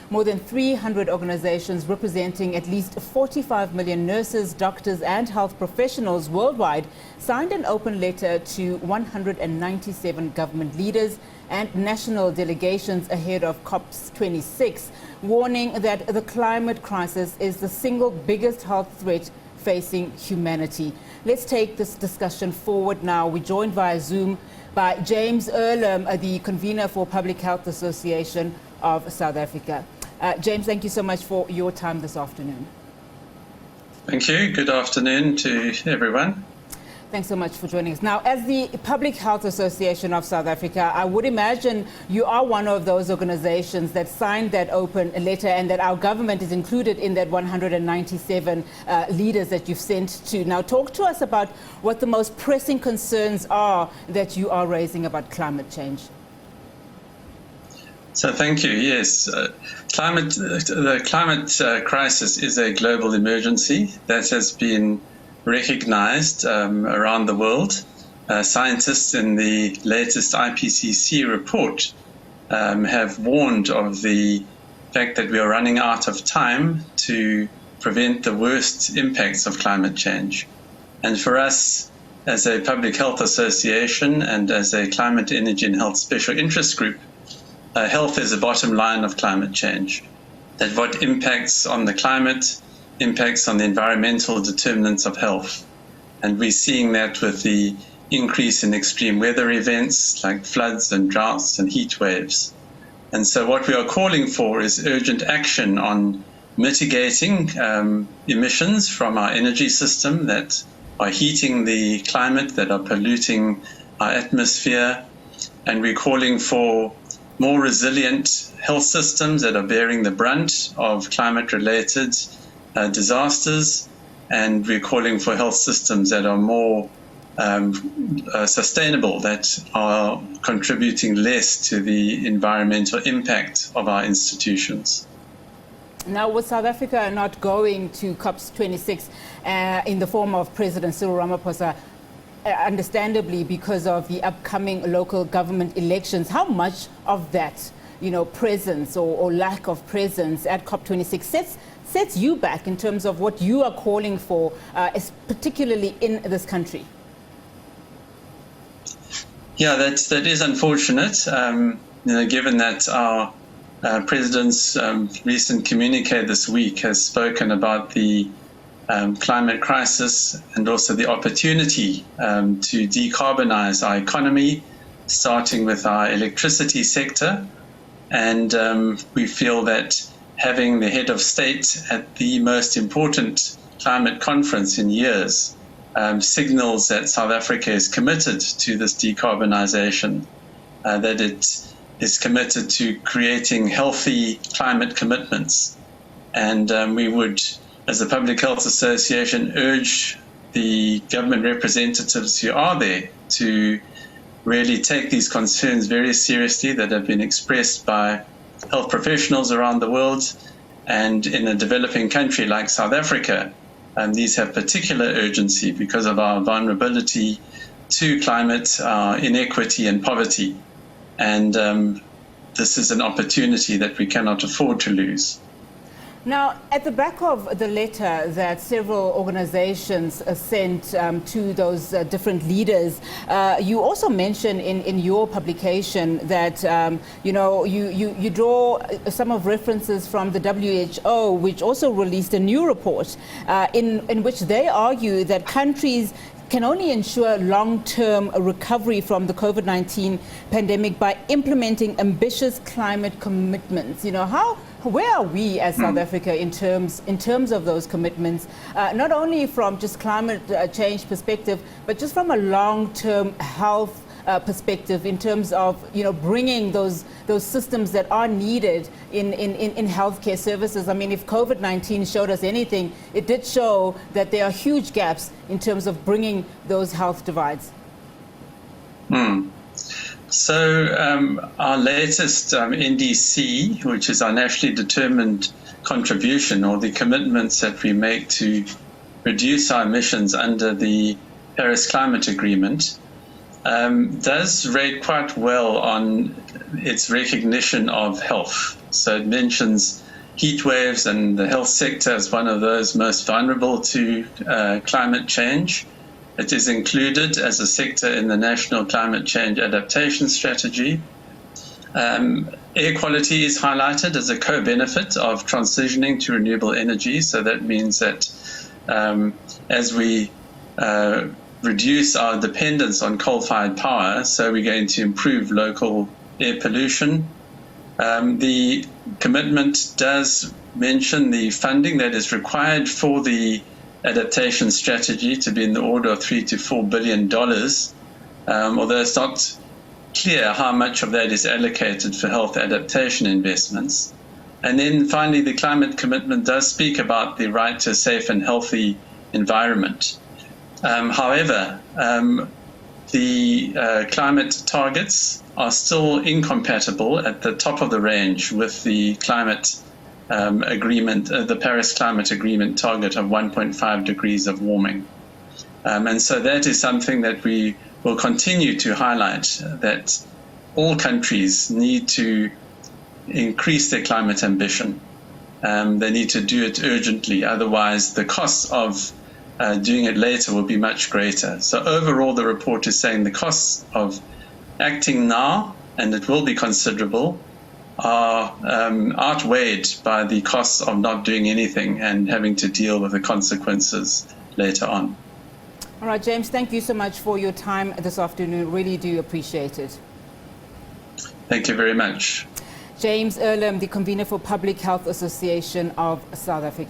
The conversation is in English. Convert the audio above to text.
more than 300 organizations representing at least 45 million nurses, doctors and health professionals worldwide signed an open letter to 197 government leaders and national delegations ahead of COP26, warning that the climate crisis is the single biggest health threat facing humanity. Let's take this discussion forward now. We're joined via Zoom by James Irlam, the convener for Public Health Association of South Africa. James, thank you so much for your time this afternoon. Thank you. Good afternoon to everyone. Thanks so much for joining us. Now, as the Public Health Association of South Africa, I would imagine you are one of those organizations that signed that open letter and that our government is included in that 197 leaders that you've sent to. Now, talk to us about what the most pressing concerns are that you are raising about climate change. So thank you. Yes, the climate crisis is a global emergency that has been recognized around the world. Scientists in the latest IPCC report have warned of the fact that we are running out of time to prevent the worst impacts of climate change. And for us, as a public health association and as a climate, energy and health special interest group, health is the bottom line of climate change. That what impacts on the climate impacts on the environmental determinants of health. And we're seeing that with the increase in extreme weather events like floods and droughts and heat waves. And so what we are calling for is urgent action on mitigating emissions from our energy system that are heating the climate, that are polluting our atmosphere. And we're calling for more resilient health systems that are bearing the brunt of climate-related disasters, and we're calling for health systems that are more sustainable, that are contributing less to the environmental impact of our institutions. Now, with South Africa not going to COP26 in the form of President Cyril Ramaphosa, understandably because of the upcoming local government elections, how much of that, presence or lack of presence at COP26 sets you back in terms of what you are calling for, particularly in this country? Yeah, that is unfortunate. Given that our president's recent communique this week has spoken about the climate crisis and also the opportunity to decarbonize our economy, starting with our electricity sector. And we feel that having the head of state at the most important climate conference in years signals that South Africa is committed to this decarbonization, that it is committed to creating healthy climate commitments. And we would, as a Public Health Association, urge the government representatives who are there to really take these concerns very seriously that have been expressed by health professionals around the world. And in a developing country like South Africa, these have particular urgency because of our vulnerability to climate, inequity and poverty. And this is an opportunity that we cannot afford to lose. Now, at the back of the letter that several organizations sent to those different leaders, you also mention in your publication that, you draw some of references from the WHO, which also released a new report in which they argue that countries can only ensure long-term recovery from the COVID-19 pandemic by implementing ambitious climate commitments. Where are we as South Africa in terms of those commitments, not only from just climate change perspective, but just from a long-term health perspective in terms of bringing those systems that are needed in healthcare services. I mean, if COVID-19 showed us anything, it did show that there are huge gaps in terms of bringing those health divides. So our latest NDC, which is our nationally determined contribution, or the commitments that we make to reduce our emissions under the Paris Climate Agreement, does rate quite well on its recognition of health. So it mentions heat waves and the health sector as one of those most vulnerable to climate change. It is included as a sector in the National Climate Change Adaptation Strategy. Air quality is highlighted as a co-benefit of transitioning to renewable energy. So that means that as we reduce our dependence on coal-fired power, so we're going to improve local air pollution. The commitment does mention the funding that is required for the adaptation strategy to be in the order of $3 to $4 billion, although it's not clear how much of that is allocated for health adaptation investments. And then finally, the climate commitment does speak about the right to a safe and healthy environment. However, the climate targets are still incompatible at the top of the range with the climate agreement, the Paris Climate Agreement target of 1.5 degrees of warming. And so that is something that we will continue to highlight, that all countries need to increase their climate ambition. They need to do it urgently, otherwise the costs of doing it later will be much greater. So overall, the report is saying the costs of acting now, and it will be considerable, are outweighed by the costs of not doing anything and having to deal with the consequences later on. All right, James, thank you so much for your time this afternoon. Really do appreciate it. Thank you very much. James Irlam, the convener for Public Health Association of South Africa.